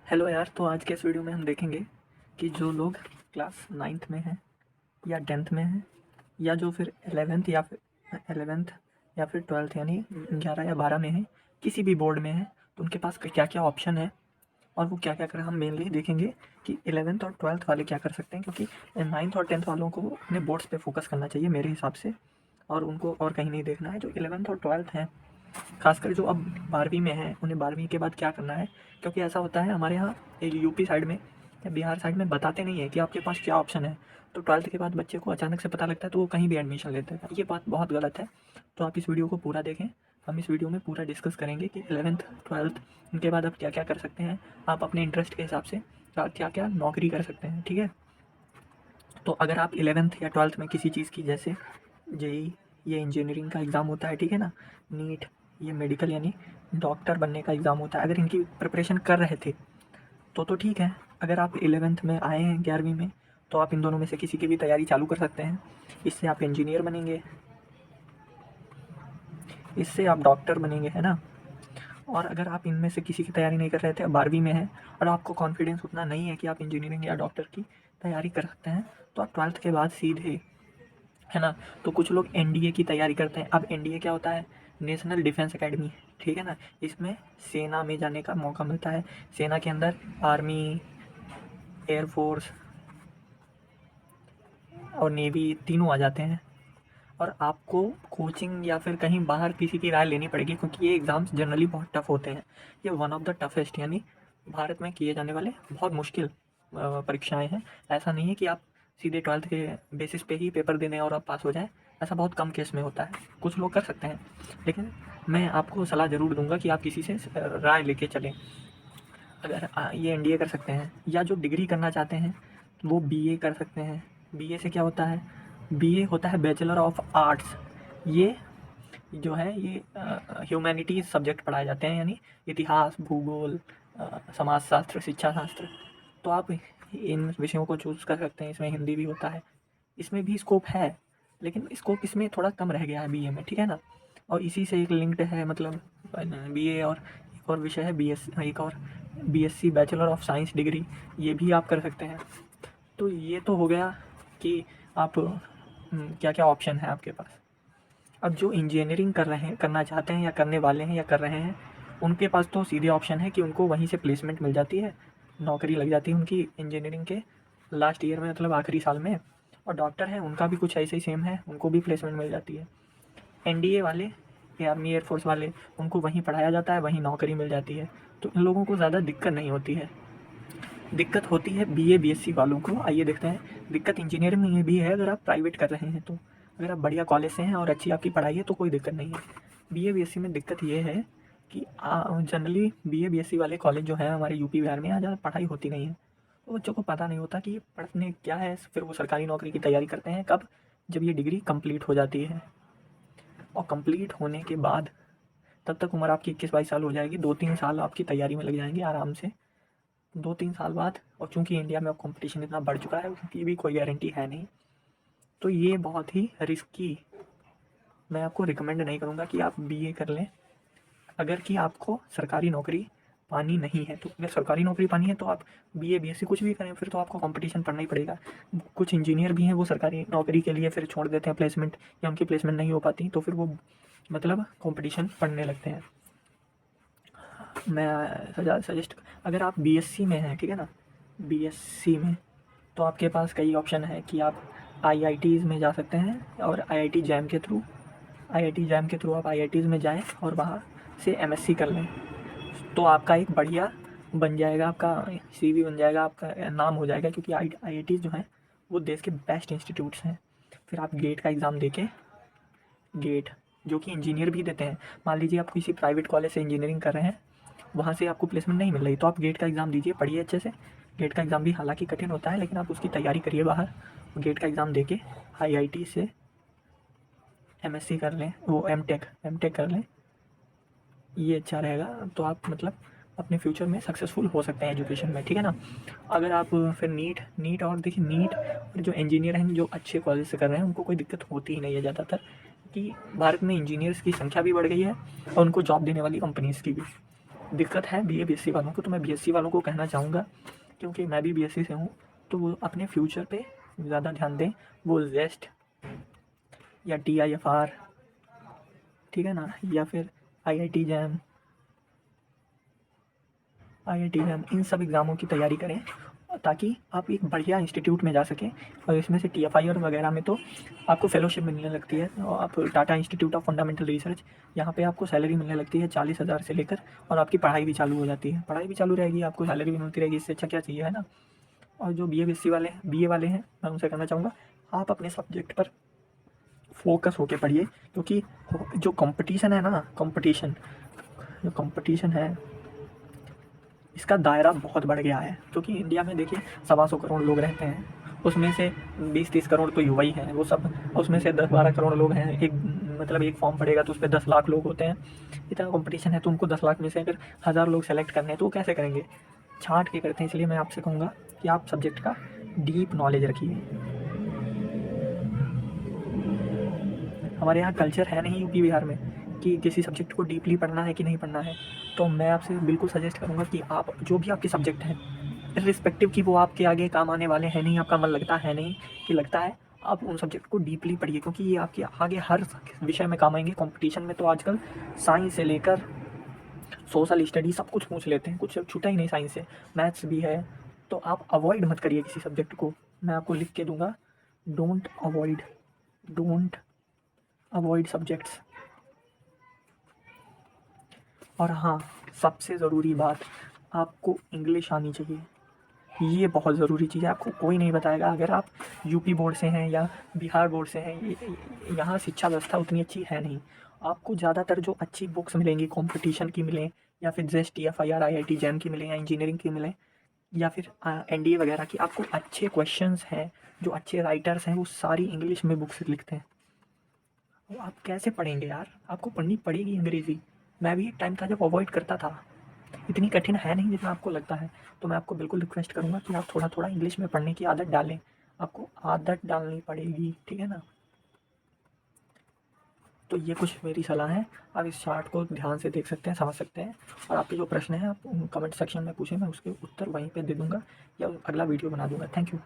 Hello यार। तो आज के इस वीडियो में हम देखेंगे कि जो लोग क्लास 9th में हैं या 10th में हैं या जो फिर 11th या फिर 12th यानी 11 या 12 में हैं, किसी भी बोर्ड में हैं, तो उनके पास क्या क्या ऑप्शन है और वो क्या क्या कर। हम मेनली देखेंगे कि 11th और 12th वाले क्या कर सकते हैं, क्योंकि 9th और 10th वालों को अपने बोर्ड्स पे फोकस करना चाहिए मेरे हिसाब से, और उनको और कहीं नहीं देखना है। जो 11th और 12th हैं, खासकर जो अब 12वीं में हैं, उन्हें 12वीं के बाद क्या करना है, क्योंकि ऐसा होता है हमारे यहाँ यूपी साइड में या बिहार साइड में बताते नहीं है कि आपके पास क्या ऑप्शन है। तो 12th के बाद बच्चे को अचानक से पता लगता है तो वो कहीं भी एडमिशन लेते हैं। ये बात बहुत गलत है। तो आप इस वीडियो को पूरा देखें। हम इस वीडियो में पूरा डिस्कस करेंगे कि 11th 12th इनके बाद आप क्या क्या कर सकते हैं, आप अपने इंटरेस्ट के हिसाब से क्या क्या नौकरी कर सकते हैं। ठीक है। तो अगर आप 11th या 12th में किसी चीज़ की, जैसे जेई, ये इंजीनियरिंग का एग्ज़ाम होता है, ठीक है ना, नीट, ये मेडिकल यानी डॉक्टर बनने का एग्ज़ाम होता है, अगर इनकी प्रिपरेशन कर रहे थे तो ठीक है। अगर आप 11th में आए हैं 11वीं में, तो आप इन दोनों में से किसी की भी तैयारी चालू कर सकते हैं। इससे आप इंजीनियर बनेंगे, इससे आप डॉक्टर बनेंगे, है ना। और अगर आप इनमें से किसी की तैयारी नहीं कर रहे थे, 12वीं में हैं और आपको कॉन्फिडेंस उतना नहीं है कि आप इंजीनियरिंग या डॉक्टर की तैयारी कर सकते हैं, तो आप 12th के बाद सीधे, है ना, तो कुछ लोग एनडीए की तैयारी करते हैं। अब एनडीए क्या होता है? नेशनल डिफेंस एकेडमी, ठीक है ना। इसमें सेना में जाने का मौका मिलता है। सेना के अंदर आर्मी, एयरफोर्स और नेवी तीनों आ जाते हैं। और आपको कोचिंग या फिर कहीं बाहर किसी की राय लेनी पड़ेगी, क्योंकि ये एग्ज़ाम्स जनरली बहुत टफ होते हैं। ये वन ऑफ द टफेस्ट यानी भारत में किए जाने वाले बहुत मुश्किल परीक्षाएं हैं। ऐसा नहीं है कि आप सीधे 12th के बेसिस पे ही पेपर देने और आप पास हो जाएं। ऐसा बहुत कम केस में होता है। कुछ लोग कर सकते हैं, लेकिन मैं आपको सलाह ज़रूर दूंगा कि आप किसी से राय लेके चलें। अगर ये एनडीए कर सकते हैं, या जो डिग्री करना चाहते हैं वो बीए कर सकते हैं। बीए से क्या होता है? बीए होता है बैचलर ऑफ आर्ट्स। ये जो है ये ह्यूमैनिटीज़ सब्जेक्ट पढ़ाए जाते हैं, यानी इतिहास, भूगोल, समाजशास्त्र, शिक्षा शास्त्र। तो आप इन विषयों को चूज़ कर सकते हैं। इसमें हिंदी भी होता है, इसमें भी स्कोप है, लेकिन स्कोप इसमें थोड़ा कम रह गया है बीए में, ठीक है ना। और इसी से एक लिंक्ड है, मतलब बीए और एक और विषय है बीएस, एक और BSc bachelor of science degree, ये भी आप कर सकते हैं। तो ये तो हो गया कि आप क्या क्या ऑप्शन है आपके पास। अब जो इंजीनियरिंग कर रहे हैं, करना चाहते हैं या करने वाले हैं या कर रहे हैं, उनके पास तो सीधे ऑप्शन है कि उनको वहीं से प्लेसमेंट मिल जाती है, नौकरी लग जाती है उनकी इंजीनियरिंग के लास्ट ईयर में, मतलब आखिरी साल में। और डॉक्टर हैं, उनका भी कुछ ऐसे ही सेम है, उनको भी प्लेसमेंट मिल जाती है। एनडीए वाले या आर्मी एयरफोर्स वाले, उनको वहीं पढ़ाया जाता है, वहीं नौकरी मिल जाती है। तो इन लोगों को ज़्यादा दिक्कत नहीं होती है। दिक्कत होती है बीए बीएससी वालों को। आइए देखते हैं। दिक्कत इंजीनियरिंग में ये भी है, अगर आप प्राइवेट कर रहे हैं तो। अगर आप बढ़िया कॉलेज से हैं और अच्छी आपकी पढ़ाई है तो कोई दिक्कत नहीं है। बीए बीएससी में दिक्कत ये है कि जनरली बीए बीएससी वाले कॉलेज जो है हमारे यूपी बिहार में, यहाँ ज़्यादा पढ़ाई होती नहीं है। तो बच्चों को पता नहीं होता कि ये पढ़ने क्या है। फिर वो सरकारी नौकरी की तैयारी करते हैं कब? जब ये डिग्री कंप्लीट हो जाती है। और कंप्लीट होने के बाद तब तक उम्र आपकी 21-22 साल हो जाएगी। 2-3 साल आपकी तैयारी में लग जाएंगे आराम से। 2-3 साल बाद, और चूंकि इंडिया में अब कंपटीशन इतना बढ़ चुका है, उसकी भी कोई गारंटी है नहीं, तो ये बहुत ही रिस्की। मैं आपको रिकमेंड नहीं करूँगा कि आप बीए कर लें, अगर कि आपको सरकारी नौकरी पानी नहीं है। तो अगर सरकारी नौकरी पानी है तो आप बीए बीएससी कुछ भी करें, फिर तो आपको कंपटीशन पढ़ना ही पड़ेगा। कुछ इंजीनियर भी हैं, वो सरकारी नौकरी के लिए फिर छोड़ देते हैं प्लेसमेंट, या उनकी प्लेसमेंट नहीं हो पाती, तो फिर वो मतलब कंपटीशन पढ़ने लगते हैं। मैं सजेस्ट, अगर आप बीएससी में हैं, ठीक है ना, बीएससी में, तो आपके पास कई ऑप्शन है कि आप आईआईटीज़ में जा सकते हैं, और आईआईटी जैम के थ्रू आप आईआईटीज़ में जाएं और वहाँ से एमएससी कर लें। तो आपका एक बढ़िया बन जाएगा, आपका सीवी बन जाएगा, आपका नाम हो जाएगा, क्योंकि आईआईटीज़ जो हैं वो देश के बेस्ट इंस्टीट्यूट्स हैं। फिर आप गेट का एग्ज़ाम देके, गेट जो कि इंजीनियर भी देते हैं, मान लीजिए आप किसी प्राइवेट कॉलेज से इंजीनियरिंग कर रहे हैं, वहाँ से आपको प्लेसमेंट नहीं मिल रही, तो आप गेट का एग्ज़ाम दीजिए, पढ़िए अच्छे से। गेट का एग्ज़ाम भी हालांकि कठिन होता है, लेकिन आप उसकी तैयारी करिए बाहर। गेट का एग्ज़ाम देके आईआईटी से एमएससी कर लें, वो एमटेक कर लें, ये अच्छा रहेगा। तो आप मतलब अपने फ्यूचर में सक्सेसफुल हो सकते हैं एजुकेशन में, ठीक है ना। अगर आप फिर नीट और देखिए, नीट और जो इंजीनियर हैं जो अच्छे कॉलेज से कर रहे हैं, उनको कोई दिक्कत होती ही नहीं है ज़्यादातर, कि भारत में इंजीनियर्स की संख्या भी बढ़ गई है और उनको जॉब देने वाली कंपनीज़ की भी। दिक्कत है बीए बीएससी वालों को, तो मैं बीएससी वालों को कहना चाहूँगा, क्योंकि मैं भी बीएससी से हूँ, तो वो अपने फ्यूचर पे ज़्यादा ध्यान दें। वो जेस्ट या TIFR, ठीक है ना, या फिर IIT जैम, इन सब एग्ज़ामों की तैयारी करें, ताकि आप एक बढ़िया इंस्टीट्यूट में जा सकें। और इसमें से TFI वगैरह में तो आपको फेलोशिप मिलने लगती है, और आप Tata institute of fundamental research, यहाँ पे आपको सैलरी मिलने लगती है 40,000 से लेकर, और आपकी पढ़ाई भी चालू हो जाती है। पढ़ाई भी चालू रहेगी, आपको सैलरी भी मिलती रहेगी, इससे अच्छा क्या चाहिए, है ना। और जो BA BSc वाले हैं, BA वाले हैं, मैं उनसे कहना चाहूँगा, आप अपने सब्जेक्ट पर फोकस होके पढ़िए, क्योंकि जो कंपटीशन है ना, जो कंपटीशन है, इसका दायरा बहुत बढ़ गया है। क्योंकि इंडिया में देखिए 125 करोड़ लोग रहते हैं, उसमें से 20-30 करोड़ तो युवा ही हैं, वो सब, उसमें से 10-12 करोड़ लोग हैं, एक फॉर्म पड़ेगा तो उस पर 10 लाख लोग होते हैं। इतना कंपटीशन है, तो उनको 10 लाख में से अगर 1000 लोग सेलेक्ट करने हैं तो वो कैसे करेंगे, छांट के करते हैं। इसलिए मैं आपसे कहूँगा कि आप सब्जेक्ट का डीप नॉलेज रखिए। हमारे यहाँ कल्चर है नहीं यूपी बिहार में कि किसी सब्जेक्ट को डीपली पढ़ना है कि नहीं पढ़ना है। तो मैं आपसे बिल्कुल सजेस्ट करूँगा कि आप जो भी आपके सब्जेक्ट हैं, इर्रिस्पेक्टिव कि वो आपके आगे काम आने वाले हैं नहीं, आपका मन लगता है नहीं कि लगता है, आप उन सब्जेक्ट को डीपली पढ़िए, क्योंकि ये आपके आगे हर विषय में काम आएंगे। कॉम्पिटिशन में तो आजकल साइंस से लेकर सोशल स्टडी सब कुछ पूछ लेते हैं, कुछ छूटा ही नहीं साइंस से, मैथ्स भी है। तो आप अवॉइड मत करिए किसी सब्जेक्ट को, मैं आपको लिख के दूंगा, don't avoid, don't avoid subjects. और हाँ, सबसे ज़रूरी बात, आपको इंग्लिश आनी चाहिए, ये बहुत ज़रूरी चीज़ है। आपको कोई नहीं बताएगा, अगर आप यूपी बोर्ड से हैं या बिहार बोर्ड से हैं, यहाँ शिक्षा व्यवस्था उतनी अच्छी है नहीं। आपको ज़्यादातर जो अच्छी बुक्स मिलेंगी कॉम्पिटिशन की मिलें, या फिर जेस्ट TFIR IIT जैम की मिलें, या इंजीनियरिंग की मिलें, या फिर NDA वगैरह की, आपको अच्छे क्वेश्चंस हैं, जो अच्छे राइटर्स हैं वो सारी इंग्लिश में बुक्स लिखते हैं। तो आप कैसे पढ़ेंगे यार, आपको पढ़नी पड़ेगी अंग्रेज़ी। मैं भी एक टाइम था जब अवॉइड करता था, इतनी कठिन है नहीं जितना आपको लगता है। तो मैं आपको बिल्कुल रिक्वेस्ट करूँगा कि आप थोड़ा थोड़ा इंग्लिश में पढ़ने की आदत डालें, आपको आदत डालनी पड़ेगी, ठीक है ना। तो ये कुछ मेरी सलाह है, आप इस चार्ट को ध्यान से देख सकते हैं, समझ सकते हैं। और आपके जो प्रश्न हैं आप कमेंट सेक्शन में पूछें, मैं उसके उत्तर वहीं पे दे दूँगा या अगला वीडियो बना दूँगा। Thank you.